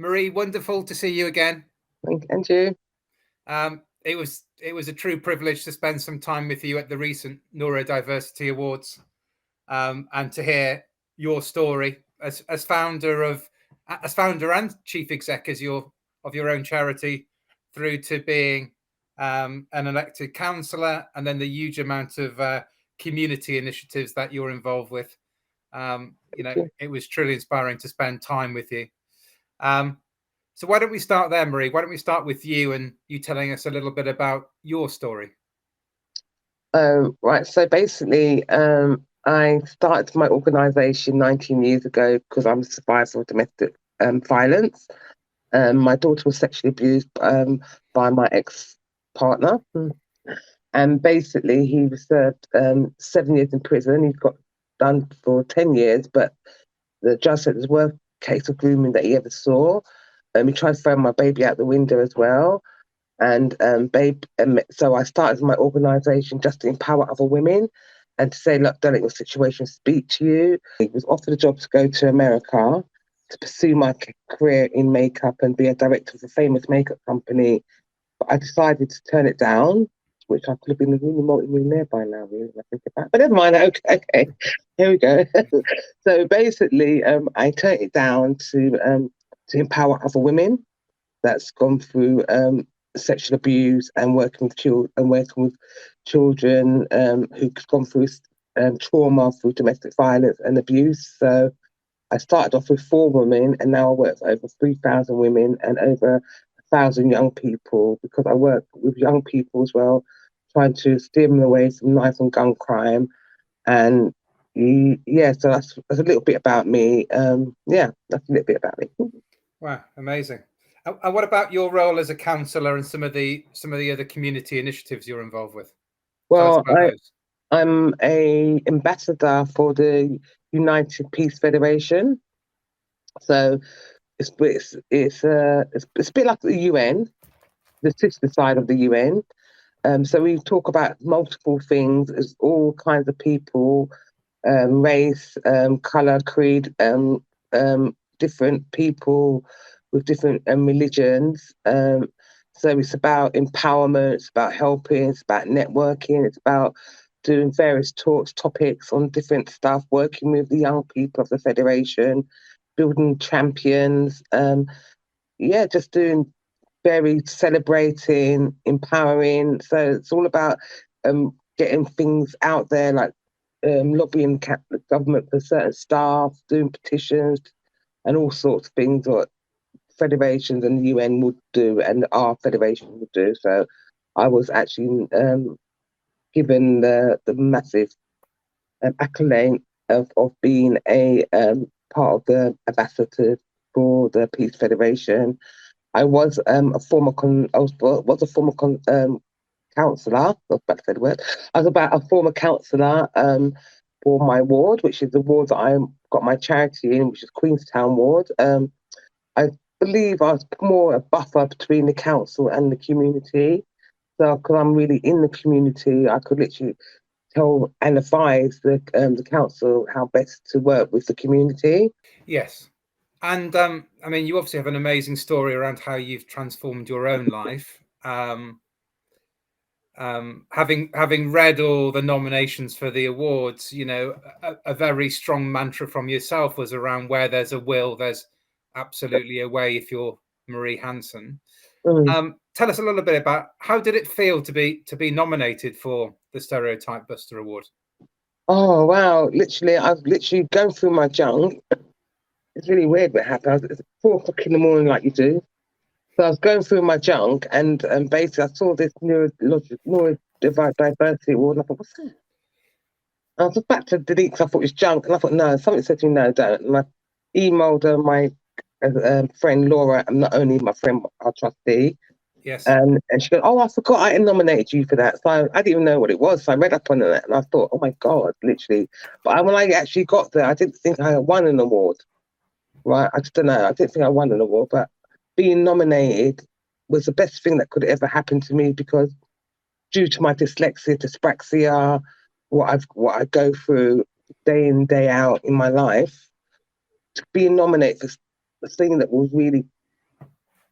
Marie, wonderful to see you again. And you? It was a true privilege to spend some time with you at the recent Neurodiversity Awards, and to hear your story as founder and chief exec of your own charity, through to being an elected councillor, and then the huge amount of community initiatives that you're involved with. It was truly inspiring to spend time with you. So why don't we start there, Marie? Why don't we start with you and you telling us a little bit about your story? Right. So basically, I started my organisation 19 years ago because I'm a survivor of domestic violence. My daughter was sexually abused by my ex-partner. And basically, he was served 7 years in prison. He got done for 10 years, but the judge said it was the worst case of grooming that he ever saw. He tried to throw my baby out the window as well. And so I started my organisation just to empower other women and to say, look, don't let your situation speak to you. I was offered a job to go to America to pursue my career in makeup and be a director of a famous makeup company. But I decided to turn it down, which I could have been a really multi-millionaire by now, really, I think about. But never mind, okay, here we go. So basically, I turned it down to empower other women that's gone through sexual abuse and working with children who've gone through trauma through domestic violence and abuse. So I started off with 4 women, and now I work with over 3,000 women and over 1,000 young people, because I work with young people as well, trying to steer them away from knife and gun crime. And yeah, so that's a little bit about me. Yeah, that's a little bit about me. Wow, amazing. And what about your role as a counsellor and some of the other community initiatives you're involved with? Well, I'm a ambassador for the United Peace Federation. So it's a bit like the UN, the sister side of the UN. So we talk about multiple things as all kinds of people, race, colour, creed, different people with different religions. So it's about empowerment, it's about helping, it's about networking, it's about doing various topics on different stuff, working with the young people of the Federation, building champions. Just doing celebrating, empowering. So it's all about getting things out there, like lobbying the government for certain staff, doing petitions, and all sorts of things that federations and the UN would do and our federation would do. So I was actually given the massive accolade of being a part of the ambassador for the Peace Federation. I was a former councillor. I was about to say the word. I was about a former councillor for my ward, which is the ward that I got my charity in, which is Queenstown ward. I believe I was more a buffer between the council and the community. So, because I'm really in the community, I could literally tell and advise the council how best to work with the community. Yes. And I mean, you obviously have an amazing story around how you've transformed your own life. Having read all the nominations for the awards, a very strong mantra from yourself was around where there's a will, there's absolutely a way, if you're Marie Hanson. Tell us a little bit about how did it feel to be nominated for the Stereotype Buster Award? Oh wow! I was literally going through my junk. It's really weird what happened. It's 4 o'clock in the morning, like you do. So I was going through my junk, and basically I saw this Neurodiversity Award, and I thought, what's that? I was about to delete because I thought it was junk, and I thought, no, something said to me, no, don't. And I emailed my friend Laura, and not only my friend, our trustee. Yes. And she goes, oh, I forgot I nominated you for that. So I didn't even know what it was. So I read up on it, and I thought, oh my God, literally. But when I actually got there, I didn't think I won an award, right? I just don't know. I didn't think I won an award, but being nominated was the best thing that could ever happen to me, because due to my dyslexia, dyspraxia, what I go through day in, day out in my life, to being nominated for the thing that will really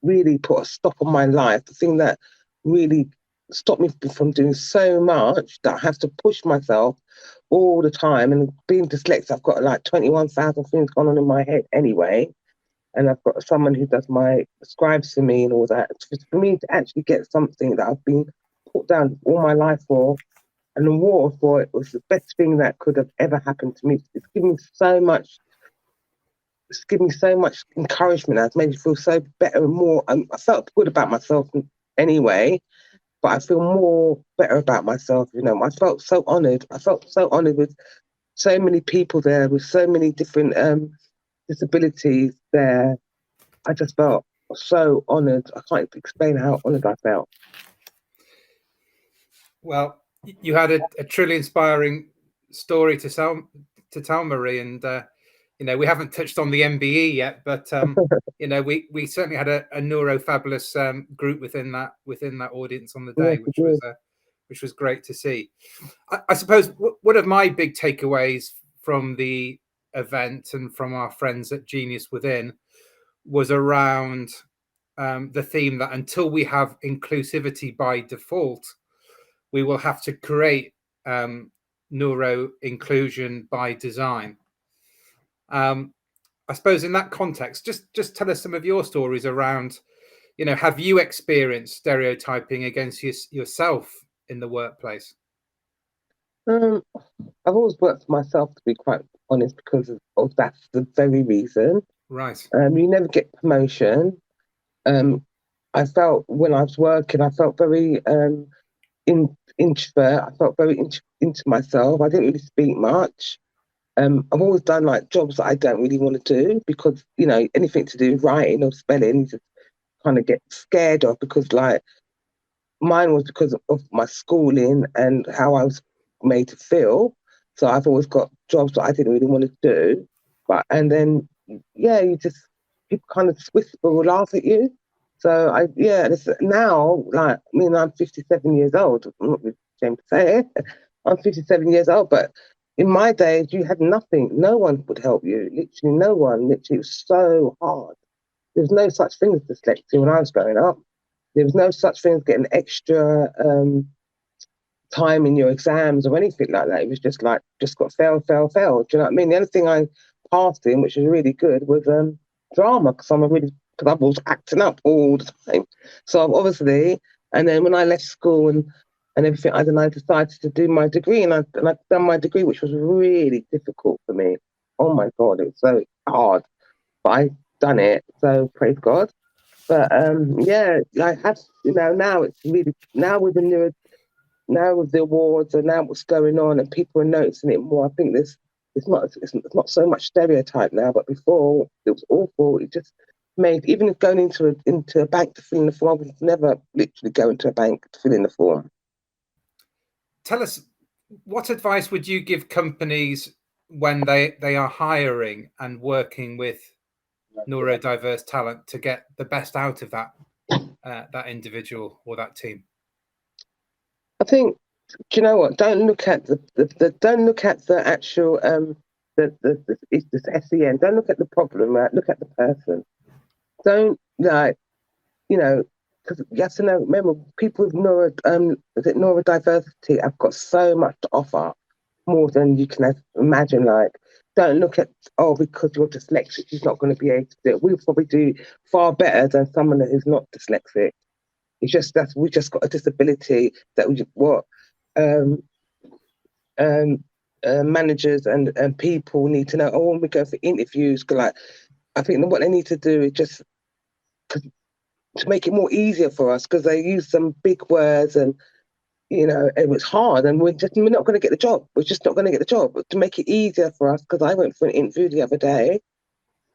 really put a stop on my life, the thing that really stopped me from doing so much that I have to push myself all the time. And being dyslexic, I've got like 21,000 things going on in my head anyway. And I've got someone who does my scribes for me and all that. For me to actually get something that I've been put down all my life for and award for, it was the best thing that could have ever happened to me. It's given me so much. It's given me so much encouragement. It's made me feel so better and more. I felt good about myself anyway, but I feel more better about myself. You know, I felt so honoured. I felt so honoured with so many people there, with so many different disabilities there. I just felt so honoured. I can't explain how honoured I felt. Well, you had a truly inspiring story to tell, Marie, and you know, we haven't touched on the MBE yet, but you know, we certainly had a neurofabulous group within that audience on the day, which was great to see. I suppose one of my big takeaways from the event and from our friends at Genius Within was around the theme that until we have inclusivity by default, we will have to create neuro inclusion by design. I suppose in that context, just tell us some of your stories around, you know, have you experienced stereotyping against yourself in the workplace? I've always worked for myself, to be quite honest, because of that's the very reason. Right. You never get promotion. I felt when I was working, I felt very introvert. I felt very into myself. I didn't really speak much. I've always done like jobs that I don't really want to do because, you know, anything to do with writing or spelling, you just kind of get scared of, because like mine was because of my schooling and how I was made to feel. So I've always got jobs that I didn't really want to do. And then, yeah, people kind of whisper or laugh at you. So now, like, I mean, I'm 57 years old. I'm not really ashamed to say it. I'm 57 years old, but in my days, you had nothing. No one would help you. Literally no one. Literally, it was so hard. There was no such thing as dyslexia when I was growing up. There was no such thing as getting extra time in your exams or anything like that. It was just like, just got fail. Do you know what I mean? The only thing I passed in, which was really good, was drama, because I was acting up all the time. So obviously, and then when I left school and everything, I decided to do my degree, and I've done my degree, which was really difficult for me. Oh my God, it was so hard, but I done it. So praise God. But yeah, I have, you know, now it's really, now with the awards and now what's going on and people are noticing it more. I think it's not so much stereotype now, but before it was awful. It just made, even if going into a bank to fill in the form, I would never literally go into a bank to fill in the form. Tell us, what advice would you give companies when they are hiring and working with neurodiverse talent to get the best out of that individual or that team? I think, do you know what? Don't look at the actual the SEN. Don't look at the problem. Right? Look at the person. Don't, like, you know, because you have to know. Remember, people with neurodiversity have got so much to offer, more than you can imagine. Like, don't look at, oh, because you're dyslexic, you're not going to be able to do it. We'll probably do far better than someone that is not dyslexic. It's just that we just got a disability that managers and people need to know. Oh, when we go for interviews, like, I think what they need to do is just to make it more easier for us, because they use some big words and, you know, it was hard, and we're not going to get the job. We're just not going to get the job. But to make it easier for us, because I went for an interview the other day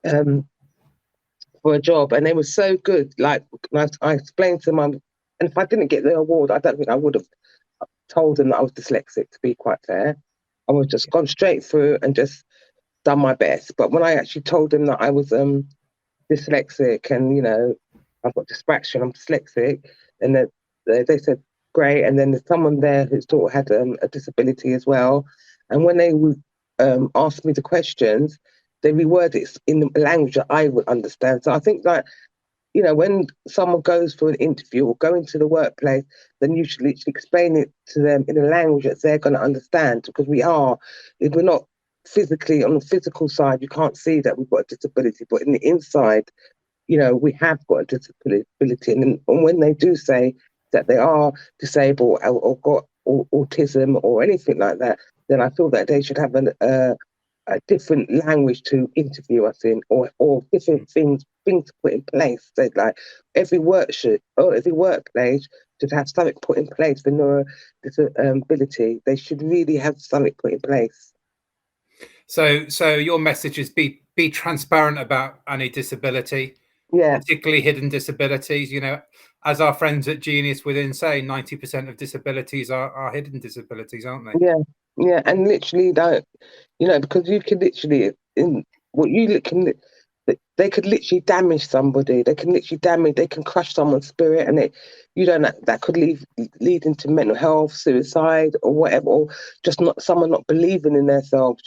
for a job, and they were so good. Like, I explained to them, and if I didn't get the award, I don't think I would have told them that I was dyslexic, to be quite fair. I would have just gone straight through and just done my best. But when I actually told them that I was dyslexic and, you know, I've got dyspraxia and I'm dyslexic, and they said, great. And then there's someone there who sort of had a disability as well. And when they would ask me the questions, they reword it in the language that I would understand. So I think that when someone goes for an interview or go into the workplace, then you should literally explain it to them in a language that they're going to understand. Because if we're not physically on the physical side, you can't see that we've got a disability, but in the inside, we have got a disability. And when they do say that they are disabled or got autism or anything like that, then I feel that they should have a different language to interview us in, or different things to put in place. So like every workplace should have something put in place for neurodisability. They should really have something put in place. So your message is be transparent about any disability, Yeah, particularly hidden disabilities. As our friends at Genius Within say, 90% of disabilities are hidden disabilities, aren't they? Yeah, and literally don't, because you can literally they could literally damage somebody. They can crush someone's spirit, and that could lead into mental health, suicide, or whatever, or just someone not believing in themselves.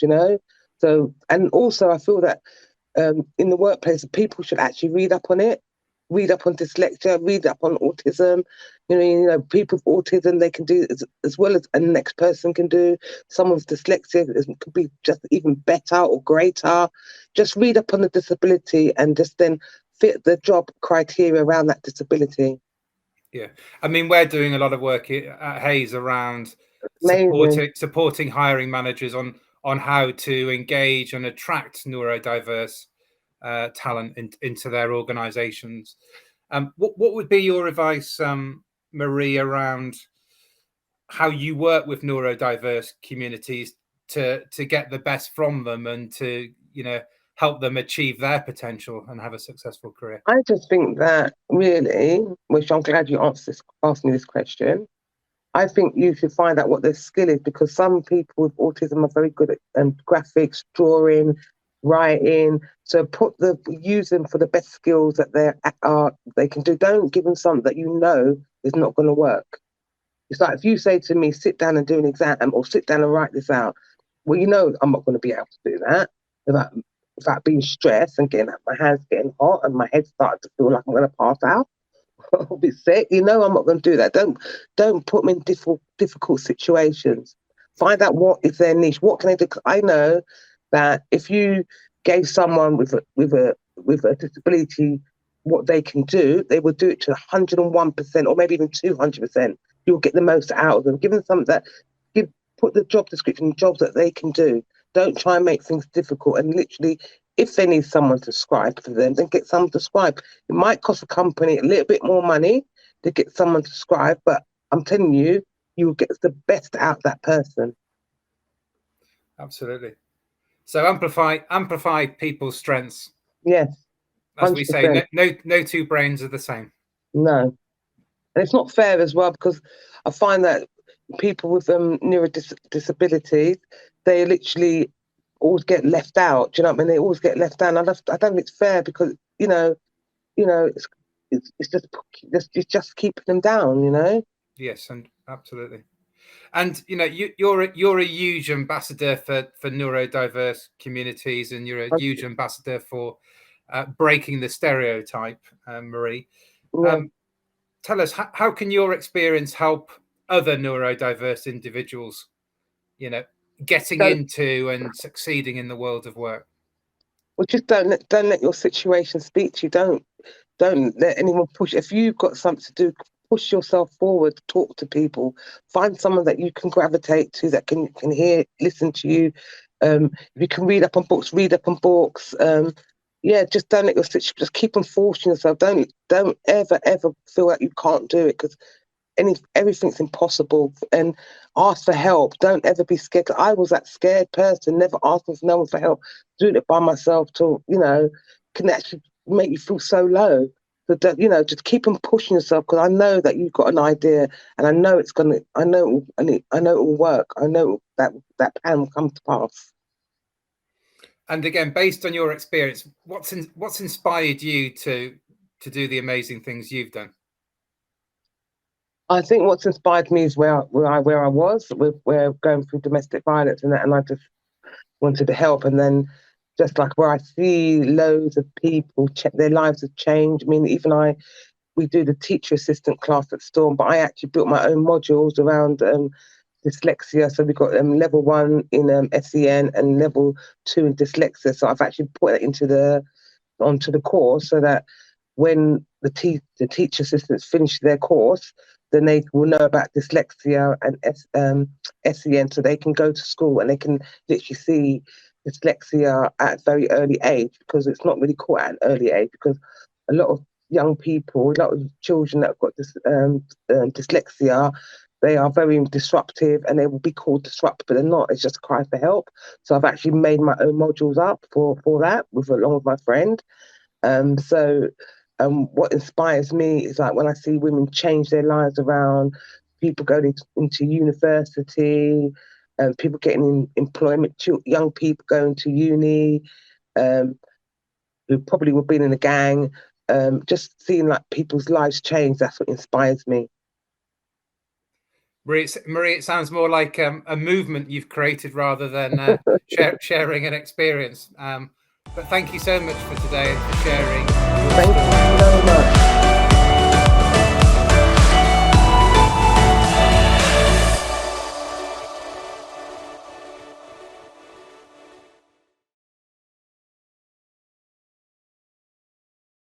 So, and also I feel that in the workplace, people should actually read up on it, read up on dyslexia, read up on autism. People with autism, they can do as well as a next person can do. Some of dyslexia could be just even better or greater. Just read up on the disability and just then fit the job criteria around that disability. Yeah, I mean, we're doing a lot of work at Hayes around Amazing. supporting hiring managers on how to engage and attract neurodiverse talent into their organisations. What would be your advice, Marie, around how you work with neurodiverse communities to get the best from them and to help them achieve their potential and have a successful career? I just think that really, which I'm glad you asked me this question. I think you should find out what their skill is, because some people with autism are very good at graphics, drawing, writing. So use them for the best skills that they can do. Don't give them something that is not going to work. It's like if you say to me, sit down and do an exam or sit down and write this out. Well, I'm not going to be able to do that without being stressed and my hands getting hot and my head starting to feel like I'm going to pass out. I'll be sick. I'm not going to do that. Don't put them in difficult situations. Find out what is their niche. What can they do? 'Cause I know that if you gave someone with a disability what they can do, they will do it to 101% or maybe even 200%. You'll get the most out of them. Give them something put the job description, jobs that they can do. Don't try and make things difficult. And literally, if they need someone to scribe for them, then get someone to scribe. It might cost a company a little bit more money to get someone to scribe, but I'm telling you, you will get the best out of that person. Absolutely. So amplify people's strengths. Yes, As we 100%. say, no two brains are the same. No. And it's not fair as well, because I find that people with neurodisabilities, they literally always get left out. Do you know what I mean? They always get left out. I don't think it's fair, because it's just keeping them down. Yes, and absolutely. And you're a huge ambassador for neurodiverse communities, and you're a huge ambassador for breaking the stereotype, Marie. Yeah. Tell us, how can your experience help other neurodiverse individuals, getting into and succeeding in the world of work? Well, just don't let your situation speak to you. Don't let anyone push. If you've got something to do, push yourself forward. Talk to people. Find someone that you can gravitate to, that can listen to you. If you can read up on books, read up on books. Yeah, just don't let your situation. Just keep on forcing yourself. Don't ever feel like you can't do it, because everything's impossible. And ask for help. Don't ever be scared. I was that scared person, never asking for no one for help, doing it by myself till can actually make you feel so low. But just keep on pushing yourself, because I know that you've got an idea, and I know I know it will work. I know that plan will come to pass. And again, based on your experience, what's inspired you to do the amazing things you've done? I think what's inspired me is where I was, where going through domestic violence and that, and I just wanted to help. And then just like where I see loads of people, their lives have changed. I mean, even we do the teacher assistant class at S.T.O.R M, but I actually built my own modules around dyslexia. So we've got level 1 in SEN and level 2 in dyslexia. So I've actually put it onto the course so that when the teacher assistants finish their course, then they will know about dyslexia and SEN, so they can go to school and they can literally see dyslexia at a very early age, because it's not really caught at an early age, because a lot of young people, a lot of children that have got this dyslexia, they are very disruptive and they will be called disruptive, but they're not. It's just a cry for help. So I've actually made my own modules up for that along with my friend. What inspires me is like when I see women change their lives around, people going into university, people getting in employment, young people going to uni, who probably would have been in a gang, just seeing like people's lives change, that's what inspires me. Marie, it sounds more like a movement you've created rather than sharing an experience. But thank you so much for today and for sharing your